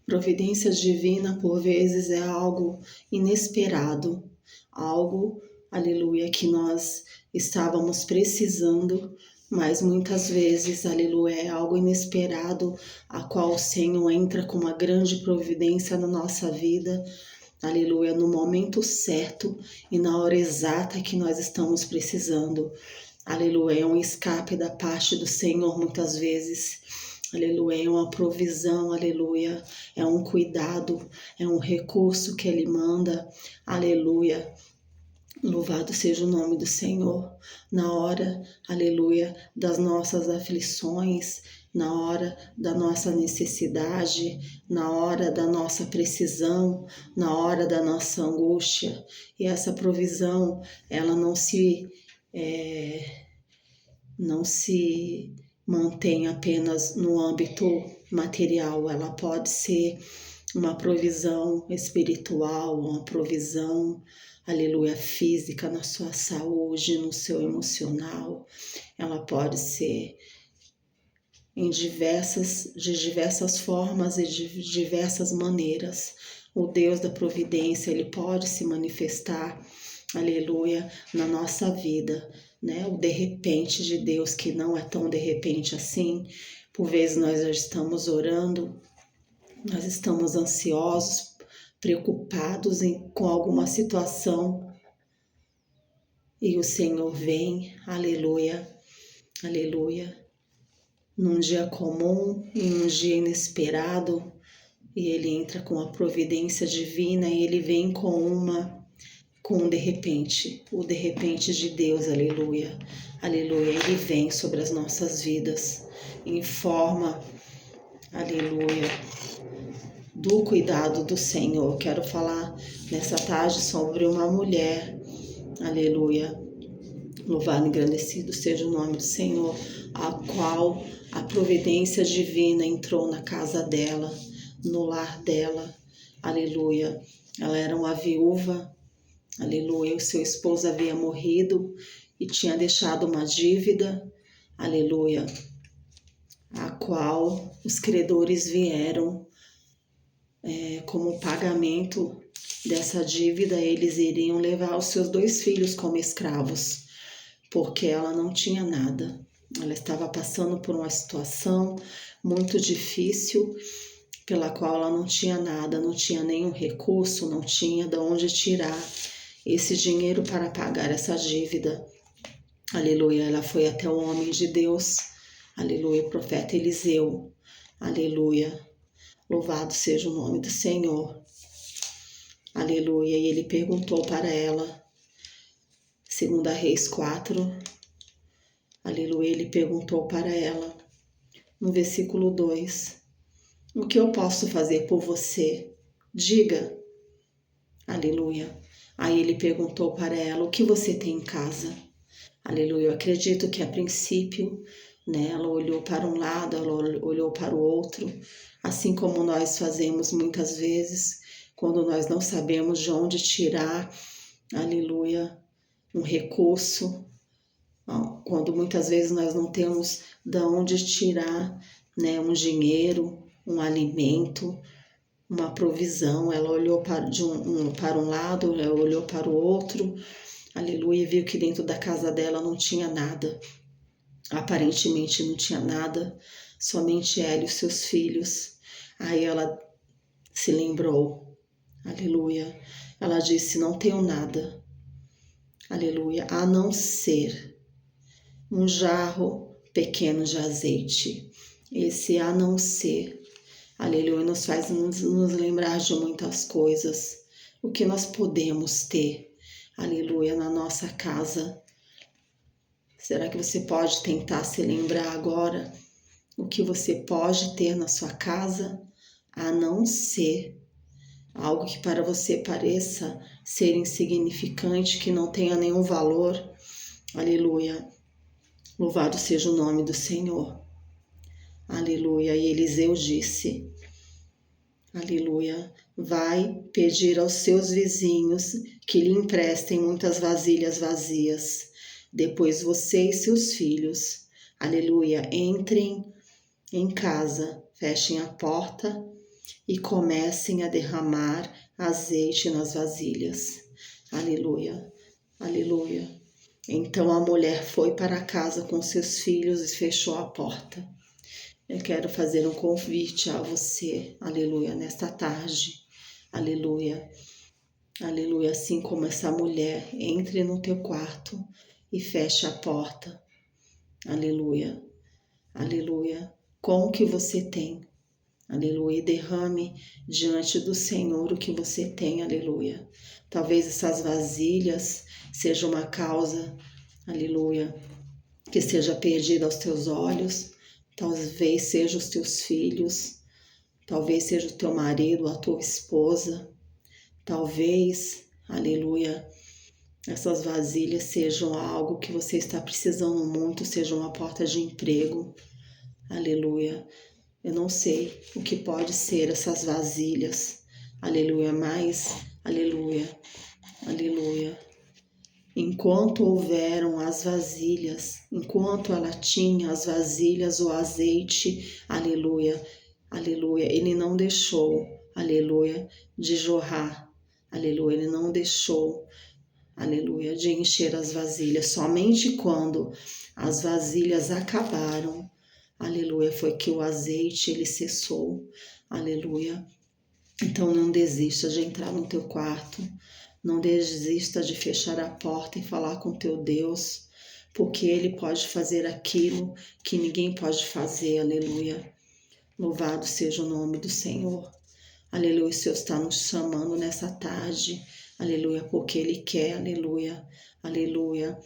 Providência divina, por vezes, é algo inesperado, algo, aleluia, que nós estávamos precisando, mas muitas vezes, aleluia, é algo inesperado, a qual o Senhor entra com uma grande providência na nossa vida, aleluia, no momento certo e na hora exata que nós estamos precisando. Aleluia, é um escape da parte do Senhor muitas vezes. Aleluia, é uma provisão, aleluia, é um cuidado, é um recurso que Ele manda, aleluia. Louvado seja o nome do Senhor, na hora, aleluia, das nossas aflições, na hora da nossa necessidade, na hora da nossa precisão, na hora da nossa angústia. E essa provisão, ela não se mantém apenas no âmbito material, ela pode ser uma provisão espiritual, uma provisão, aleluia, física na sua saúde, no seu emocional. Ela pode ser de diversas formas e de diversas maneiras. O Deus da providência, Ele pode se manifestar, aleluia, na nossa vida, né? O de repente de Deus, que não é tão de repente assim. Por vezes nós já estamos orando, nós estamos ansiosos, preocupados com alguma situação e o Senhor vem, aleluia, aleluia, num dia comum, em um dia inesperado, e Ele entra com a providência divina e Ele vem com um de repente, o de repente de Deus, aleluia, aleluia, Ele vem sobre as nossas vidas em forma, aleluia, do cuidado do Senhor. Quero falar nessa tarde sobre uma mulher, aleluia, louvado e engrandecido seja o nome do Senhor, a qual a providência divina entrou na casa dela, no lar dela, aleluia. Ela era uma viúva, aleluia, o seu esposo havia morrido e tinha deixado uma dívida, aleluia, a qual os credores vieram como pagamento dessa dívida, eles iriam levar os seus 2 filhos como escravos, porque ela não tinha nada. Ela estava passando por uma situação muito difícil, pela qual ela não tinha nada, não tinha nenhum recurso, não tinha de onde tirar esse dinheiro para pagar essa dívida. Aleluia, ela foi até o homem de Deus, aleluia, o profeta Eliseu, aleluia, louvado seja o nome do Senhor, aleluia, e ele perguntou para ela, 2 Reis 4, aleluia, ele perguntou para ela, no versículo 2, o que eu posso fazer por você? Diga, aleluia. Aí ele perguntou para ela, o que você tem em casa? Aleluia, eu acredito que a princípio, né, ela olhou para um lado, ela olhou para o outro, assim como nós fazemos muitas vezes, quando nós não sabemos de onde tirar, aleluia, um recurso, quando muitas vezes nós não temos de onde tirar, né, um dinheiro, um alimento, uma provisão. Ela olhou para um lado, ela olhou para o outro, aleluia, e viu que dentro da casa dela não tinha nada. Aparentemente não tinha nada, somente ela e os seus filhos. Aí ela se lembrou, aleluia. Ela disse, não tenho nada, aleluia, a não ser um jarro pequeno de azeite. Esse a não ser, aleluia, nos faz nos lembrar de muitas coisas. O que nós podemos ter, aleluia, na nossa casa. Será que você pode tentar se lembrar agora o que você pode ter na sua casa, a não ser algo que para você pareça ser insignificante, que não tenha nenhum valor? Aleluia. Louvado seja o nome do Senhor. Aleluia. E Eliseu disse, aleluia, vai pedir aos seus vizinhos que lhe emprestem muitas vasilhas vazias. Depois você e seus filhos, aleluia, entrem em casa, fechem a porta, e comecem a derramar azeite nas vasilhas. Aleluia, aleluia. Então a mulher foi para casa com seus filhos e fechou a porta. Eu quero fazer um convite a você, aleluia, nesta tarde, aleluia, aleluia, assim como essa mulher, entre no teu quarto e feche a porta, aleluia, aleluia, com o que você tem, aleluia, e derrame diante do Senhor o que você tem, aleluia. Talvez essas vasilhas sejam uma causa, aleluia, que seja perdida aos teus olhos, talvez sejam os teus filhos, talvez seja o teu marido, a tua esposa, talvez, aleluia, essas vasilhas sejam algo que você está precisando muito, seja uma porta de emprego, aleluia. Eu não sei o que pode ser essas vasilhas, aleluia, mas, aleluia, aleluia. Enquanto houveram as vasilhas, enquanto ela tinha as vasilhas, o azeite, aleluia, aleluia, ele não deixou, aleluia, de jorrar, aleluia, ele não deixou, aleluia, de encher as vasilhas. Somente quando as vasilhas acabaram, aleluia, foi que o azeite ele cessou, aleluia. Então não desista de entrar no teu quarto, não desista de fechar a porta e falar com teu Deus, porque Ele pode fazer aquilo que ninguém pode fazer, aleluia. Louvado seja o nome do Senhor, aleluia. O Senhor está nos chamando nessa tarde, aleluia, porque Ele quer, aleluia, aleluia,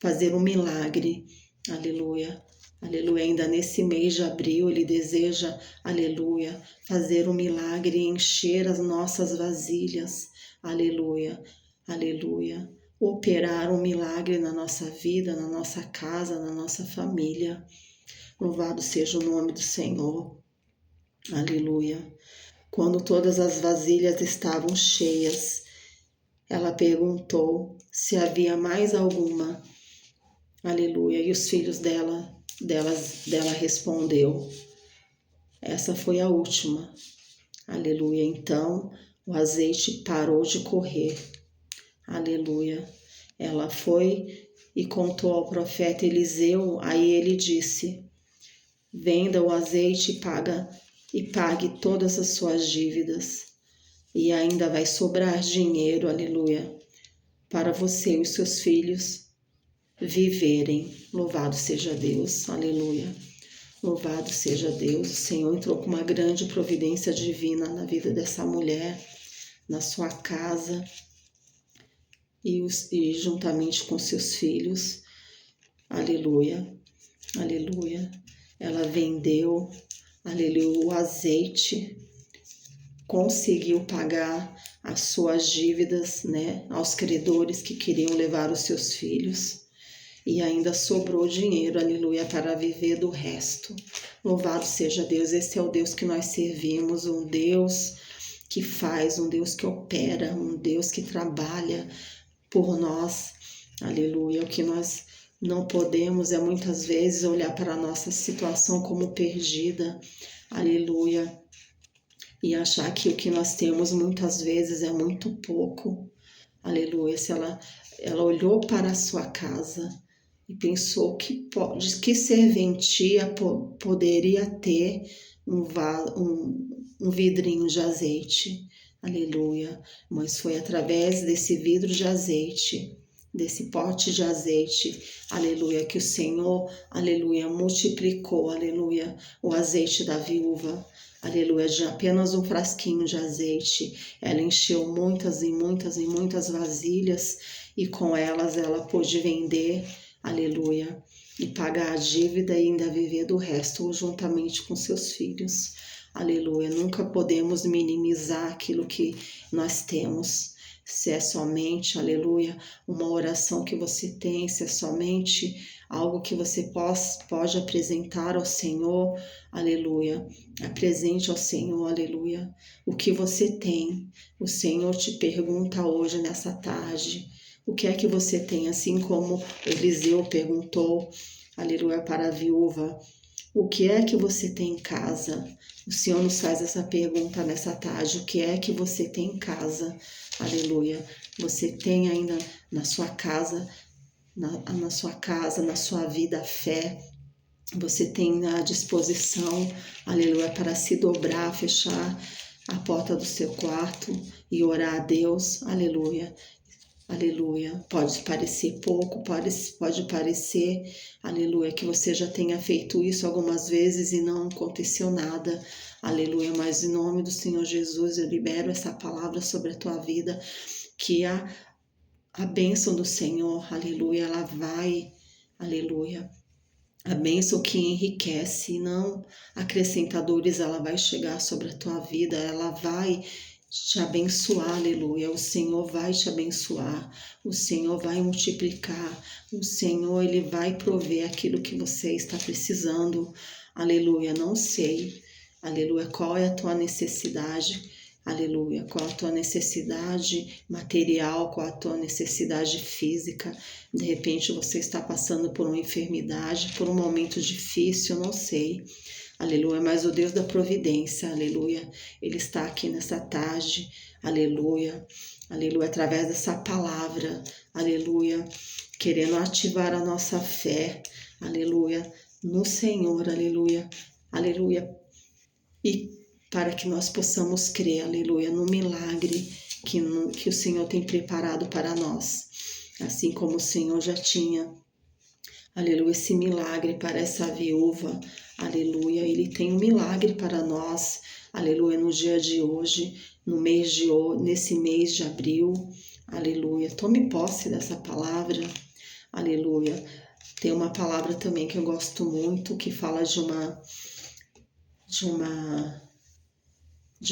fazer um milagre, aleluia. Aleluia, ainda nesse mês de abril Ele deseja, aleluia, fazer um milagre e encher as nossas vasilhas, aleluia, aleluia, operar um milagre na nossa vida, na nossa casa, na nossa família. Louvado seja o nome do Senhor, aleluia. Quando todas as vasilhas estavam cheias, ela perguntou se havia mais alguma, aleluia, e os filhos dela respondeu, essa foi a última, aleluia. Então o azeite parou de correr, aleluia. Ela foi e contou ao profeta Eliseu, aí ele disse, venda o azeite e pague todas as suas dívidas, e ainda vai sobrar dinheiro, aleluia, para você e os seus filhos viverem. Louvado seja Deus, aleluia. Louvado seja Deus. O Senhor entrou com uma grande providência divina na vida dessa mulher, na sua casa e juntamente com seus filhos. Aleluia, aleluia. Ela vendeu, aleluia, o azeite, conseguiu pagar as suas dívidas, né, aos credores que queriam levar os seus filhos. E ainda sobrou dinheiro, aleluia, para viver do resto. Louvado seja Deus, esse é o Deus que nós servimos, um Deus que faz, um Deus que opera, um Deus que trabalha por nós, aleluia. O que nós não podemos é muitas vezes olhar para a nossa situação como perdida, aleluia, e achar que o que nós temos muitas vezes é muito pouco, aleluia. Se ela olhou para a sua casa e pensou que serventia poderia ter um vidrinho de azeite, aleluia, mas foi através desse vidro de azeite, desse pote de azeite, aleluia, que o Senhor, aleluia, multiplicou, aleluia, o azeite da viúva, aleluia, de apenas um frasquinho de azeite, ela encheu muitas e muitas e muitas vasilhas e com elas ela pôde vender, aleluia, e pagar a dívida e ainda viver do resto juntamente com seus filhos, aleluia. Nunca podemos minimizar aquilo que nós temos, se é somente, aleluia, uma oração que você tem, se é somente algo que você pode apresentar ao Senhor, aleluia, apresente ao Senhor, aleluia, o que você tem. O Senhor te pergunta hoje, nessa tarde, o que é que você tem, assim como Eliseu perguntou, aleluia, para a viúva, o que é que você tem em casa? O Senhor nos faz essa pergunta nessa tarde: o que é que você tem em casa? Aleluia. Você tem ainda na sua casa, na sua vida, a fé? Você tem a disposição, aleluia, para se dobrar, fechar a porta do seu quarto e orar a Deus? Aleluia. Aleluia. Pode parecer pouco, pode parecer, aleluia, que você já tenha feito isso algumas vezes e não aconteceu nada. Aleluia. Mas em nome do Senhor Jesus, eu libero essa palavra sobre a tua vida, que a bênção do Senhor, aleluia, ela vai, aleluia. A bênção que enriquece e não acrescenta dores, ela vai chegar sobre a tua vida, ela vai te abençoar, aleluia. O Senhor vai te abençoar, o Senhor vai multiplicar, o Senhor, Ele vai prover aquilo que você está precisando, aleluia. Não sei, aleluia, qual é a tua necessidade, aleluia, qual a tua necessidade material, qual a tua necessidade física. De repente você está passando por uma enfermidade, por um momento difícil, eu não sei. Aleluia, mas o Deus da providência, aleluia, Ele está aqui nessa tarde, aleluia, aleluia, através dessa palavra, aleluia, querendo ativar a nossa fé, aleluia, no Senhor, aleluia, aleluia, e para que nós possamos crer, aleluia, no milagre que o Senhor tem preparado para nós, assim como o Senhor já tinha, aleluia, esse milagre para essa viúva, aleluia, Ele tem um milagre para nós, aleluia, no dia de hoje, nesse mês de abril, aleluia. Tome posse dessa palavra, aleluia. Tem uma palavra também que eu gosto muito, que fala de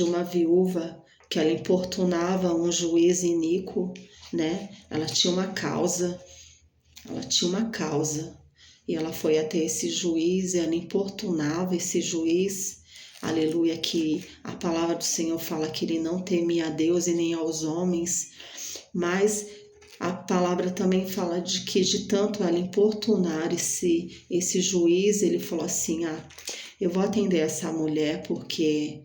uma viúva que ela importunava um juiz iníquo, né? Ela tinha uma causa, e ela foi até esse juiz, e ela importunava esse juiz, aleluia, que a palavra do Senhor fala que ele não temia a Deus e nem aos homens, mas a palavra também fala de que de tanto ela importunar esse juiz, ele falou assim: eu vou atender essa mulher porque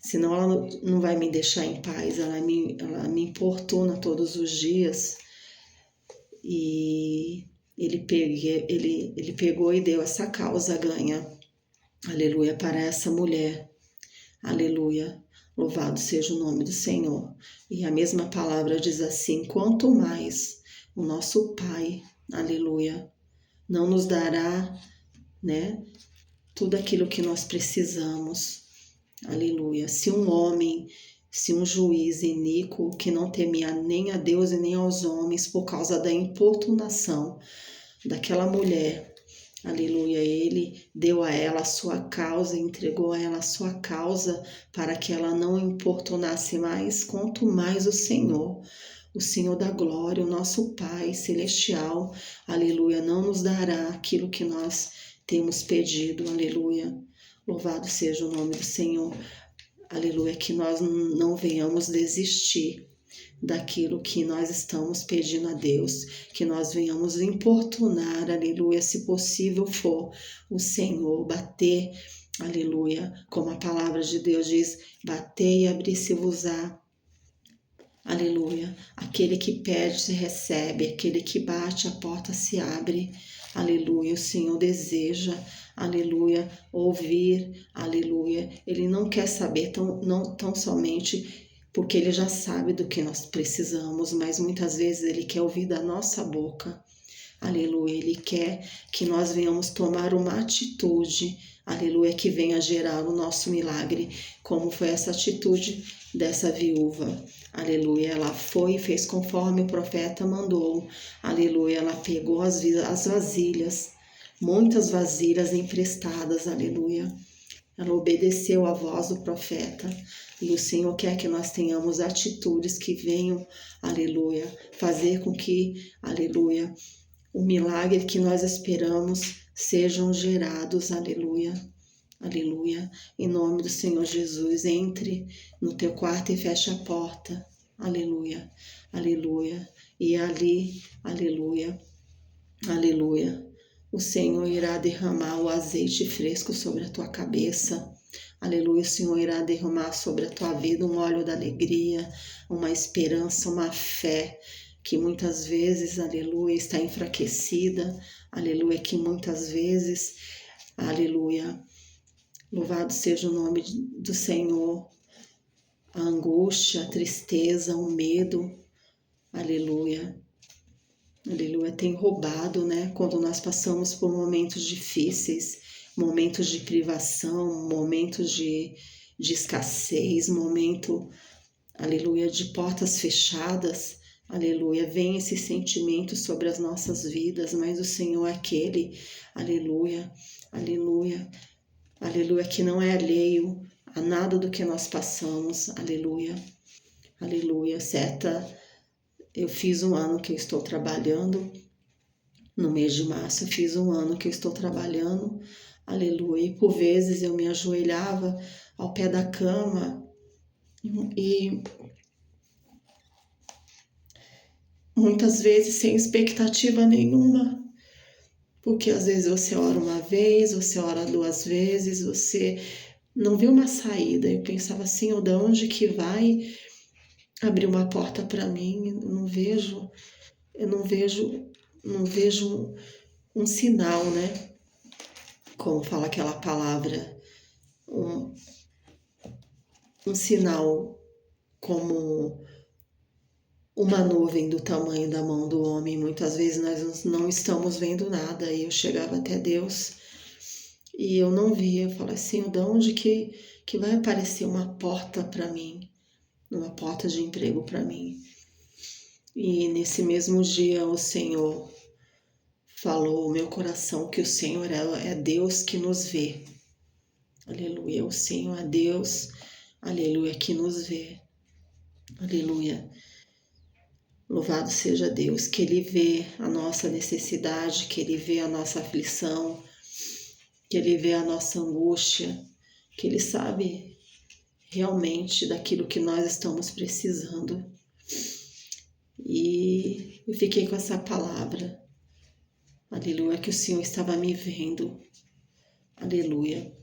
senão ela não vai me deixar em paz, ela me importuna todos os dias. E ele pegou e deu essa causa ganha, aleluia, para essa mulher, aleluia, louvado seja o nome do Senhor. E a mesma palavra diz assim: quanto mais o nosso Pai, aleluia, não nos dará, né, tudo aquilo que nós precisamos, aleluia. Se um juiz iníquo que não temia nem a Deus e nem aos homens, por causa da importunação daquela mulher, aleluia, ele deu a ela a sua causa, entregou a ela a sua causa para que ela não importunasse mais, quanto mais o Senhor da glória, o nosso Pai celestial, aleluia, não nos dará aquilo que nós temos pedido, aleluia. Louvado seja o nome do Senhor, aleluia, que nós não venhamos desistir daquilo que nós estamos pedindo a Deus, que nós venhamos importunar, aleluia, se possível for, o Senhor, bater, aleluia, como a palavra de Deus diz: bater e abrir-se-vos-á, aleluia, aquele que pede se recebe, aquele que bate a porta se abre, aleluia, o Senhor deseja, aleluia, ouvir, aleluia, Ele não quer saber tão somente porque Ele já sabe do que nós precisamos, mas muitas vezes Ele quer ouvir da nossa boca, aleluia, Ele quer que nós venhamos tomar uma atitude, aleluia, que venha gerar o nosso milagre, como foi essa atitude dessa viúva, aleluia, ela foi e fez conforme o profeta mandou, aleluia, ela pegou as vasilhas, muitas vasilhas emprestadas, aleluia, ela obedeceu à voz do profeta, e o Senhor quer que nós tenhamos atitudes que venham, aleluia, fazer com que, aleluia, o milagre que nós esperamos sejam gerados, aleluia, aleluia, em nome do Senhor Jesus. Entre no teu quarto e feche a porta, aleluia, aleluia, e ali, aleluia, aleluia, O Senhor irá derramar o azeite fresco sobre a tua cabeça. Aleluia, o Senhor irá derramar sobre a tua vida um óleo da alegria, uma esperança, uma fé que muitas vezes, aleluia, está enfraquecida. Aleluia, que muitas vezes, aleluia, louvado seja o nome do Senhor. A angústia, a tristeza, o medo, aleluia, aleluia, tem roubado, né? Quando nós passamos por momentos difíceis, momentos de privação, momentos de escassez, momento, aleluia, de portas fechadas, aleluia, vem esse sentimento sobre as nossas vidas, mas o Senhor é aquele, aleluia, aleluia, aleluia, que não é alheio a nada do que nós passamos, aleluia, aleluia. Eu fiz um ano que eu estou trabalhando, no mês de março eu fiz um ano que eu estou trabalhando, aleluia, e por vezes eu me ajoelhava ao pé da cama e muitas vezes sem expectativa nenhuma, porque às vezes você ora uma vez, você ora 2 vezes, você não vê uma saída. Eu pensava assim, de onde que vai abrir uma porta para mim? Eu não vejo um sinal, né? Como fala aquela palavra, um sinal como uma nuvem do tamanho da mão do homem. Muitas vezes nós não estamos vendo nada. E eu chegava até Deus e eu não via. Eu falava assim, de onde que vai aparecer uma porta para mim? Uma porta de emprego para mim. E nesse mesmo dia o Senhor falou ao meu coração que o Senhor é Deus que nos vê. Aleluia, o Senhor é Deus, aleluia, que nos vê. Aleluia. Louvado seja Deus, que Ele vê a nossa necessidade, que Ele vê a nossa aflição, que Ele vê a nossa angústia, que Ele sabe realmente daquilo que nós estamos precisando. E eu fiquei com essa palavra, aleluia, que o Senhor estava me vendo, aleluia,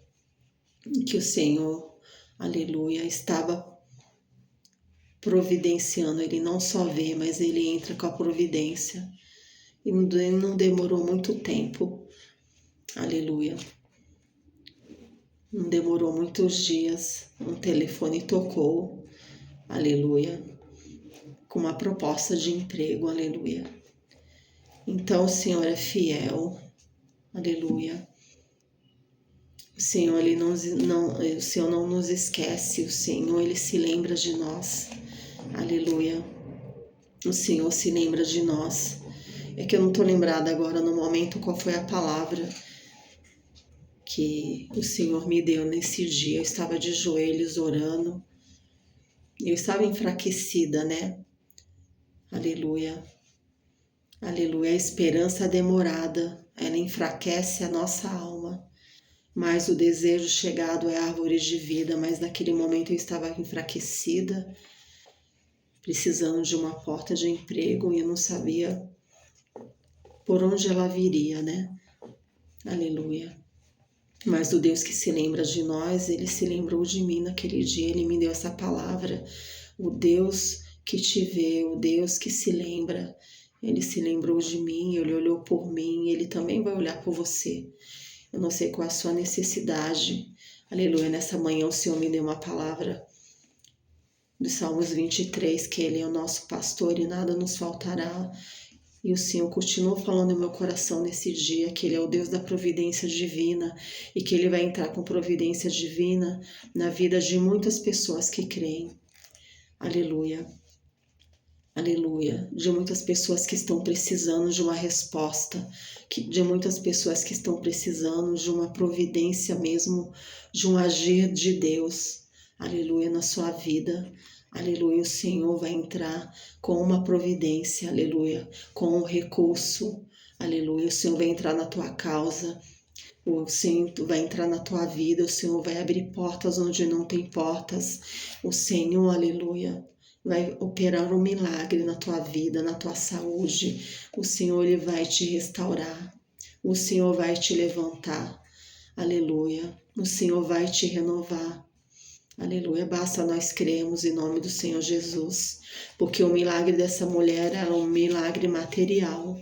que o Senhor, aleluia, estava providenciando. Ele não só vê, mas Ele entra com a providência. E não demorou muito tempo, aleluia, não demorou muitos dias, um telefone tocou, aleluia, com uma proposta de emprego, aleluia. Então o Senhor é fiel, aleluia. O Senhor, o Senhor não nos esquece, o Senhor, Ele se lembra de nós, aleluia. O Senhor se lembra de nós. É que eu não estou lembrada agora no momento qual foi a palavra que o Senhor me deu nesse dia. Eu estava de joelhos orando, eu estava enfraquecida, né? Aleluia, aleluia. A esperança demorada, ela enfraquece a nossa alma, mas o desejo chegado é árvore de vida. Mas naquele momento eu estava enfraquecida, precisando de uma porta de emprego, e eu não sabia por onde ela viria, né? Aleluia. Mas o Deus que se lembra de nós, Ele se lembrou de mim naquele dia, Ele me deu essa palavra. O Deus que te vê, o Deus que se lembra, Ele se lembrou de mim, Ele olhou por mim, Ele também vai olhar por você. Eu não sei qual é a sua necessidade, aleluia. Nessa manhã o Senhor me deu uma palavra do Salmos 23, que Ele é o nosso pastor e nada nos faltará. E o Senhor continuou falando no meu coração nesse dia que Ele é o Deus da providência divina e que Ele vai entrar com providência divina na vida de muitas pessoas que creem. Aleluia. Aleluia. De muitas pessoas que estão precisando de uma resposta, de muitas pessoas que estão precisando de uma providência mesmo, de um agir de Deus. Aleluia, na sua vida. Aleluia, o Senhor vai entrar com uma providência, aleluia, com um recurso, aleluia. O Senhor vai entrar na tua causa, o Senhor vai entrar na tua vida, o Senhor vai abrir portas onde não tem portas. O Senhor, aleluia, vai operar um milagre na tua vida, na tua saúde. O Senhor, Ele vai te restaurar. O Senhor vai te levantar. Aleluia. O Senhor vai te renovar. Aleluia. Basta nós cremos em nome do Senhor Jesus. Porque o milagre dessa mulher era um milagre material.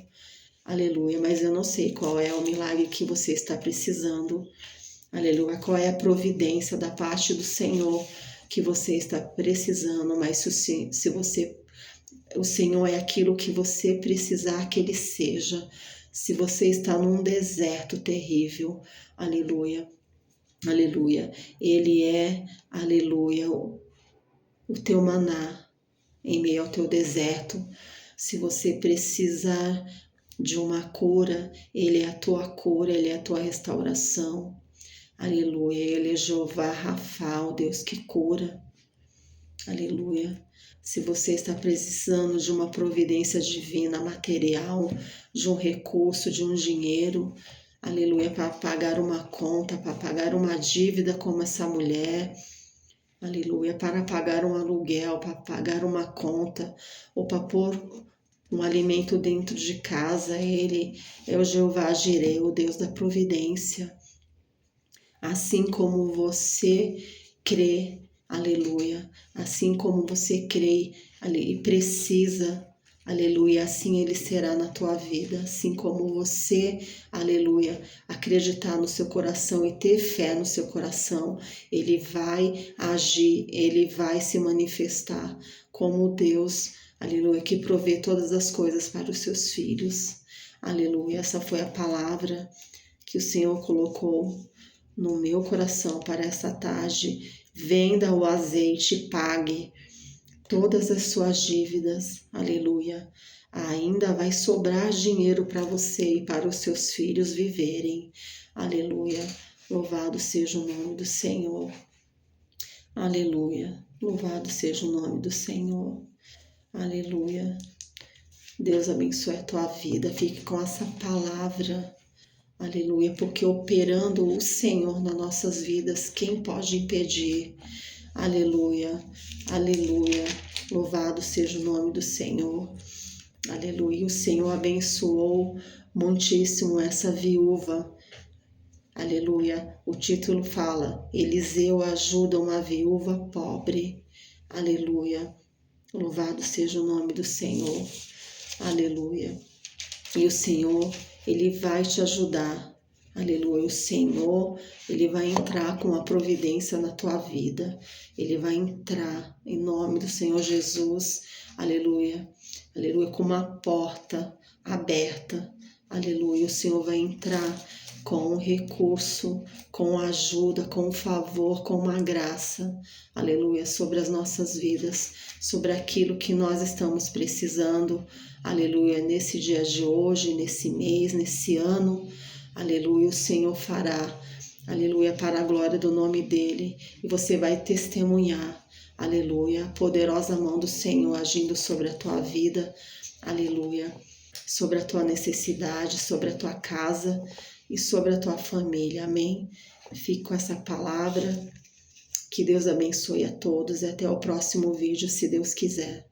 Aleluia. Mas eu não sei qual é o milagre que você está precisando. Aleluia. Qual é a providência da parte do Senhor que você está precisando. Mas se você... O Senhor é aquilo que você precisar que Ele seja. Se você está num deserto terrível, aleluia, aleluia, Ele é, aleluia, o teu maná em meio ao teu deserto. Se você precisar de uma cura, Ele é a tua cura, Ele é a tua restauração. Aleluia, Ele é Jeová Rafa, o Deus que cura. Aleluia. Se você está precisando de uma providência divina, material, de um recurso, de um dinheiro, aleluia, para pagar uma conta, para pagar uma dívida como essa mulher, aleluia, para pagar um aluguel, para pagar uma conta, ou para pôr um alimento dentro de casa, Ele é o Jeová Jireh, o Deus da providência. Assim como você crê, aleluia, assim como você crê e precisa, aleluia, assim Ele será na tua vida, assim como você, aleluia, acreditar no seu coração e ter fé no seu coração, Ele vai agir, Ele vai se manifestar como Deus, aleluia, que provê todas as coisas para os seus filhos, aleluia. Essa foi a palavra que o Senhor colocou no meu coração para essa tarde. Venda o azeite e pague todas as suas dívidas, aleluia. Ainda vai sobrar dinheiro para você e para os seus filhos viverem, aleluia. Louvado seja o nome do Senhor, aleluia. Louvado seja o nome do Senhor, aleluia. Deus abençoe a tua vida, fique com essa palavra, aleluia, porque operando o Senhor nas nossas vidas, quem pode impedir? Aleluia, aleluia, louvado seja o nome do Senhor, aleluia. O Senhor abençoou muitíssimo essa viúva, aleluia. O título fala, Eliseu ajuda uma viúva pobre, aleluia. Louvado seja o nome do Senhor, aleluia. E o Senhor, Ele vai te ajudar, aleluia. O Senhor, Ele vai entrar com a providência na tua vida, Ele vai entrar em nome do Senhor Jesus, aleluia, aleluia, com uma porta aberta, aleluia. O Senhor vai entrar com um recurso, com ajuda, com um favor, com uma graça, aleluia, sobre as nossas vidas, sobre aquilo que nós estamos precisando, aleluia, nesse dia de hoje, nesse mês, nesse ano, aleluia, o Senhor fará, aleluia, para a glória do nome dEle, e você vai testemunhar, aleluia, a poderosa mão do Senhor agindo sobre a tua vida, aleluia, sobre a tua necessidade, sobre a tua casa e sobre a tua família, amém? Fique com essa palavra, que Deus abençoe a todos e até o próximo vídeo, se Deus quiser.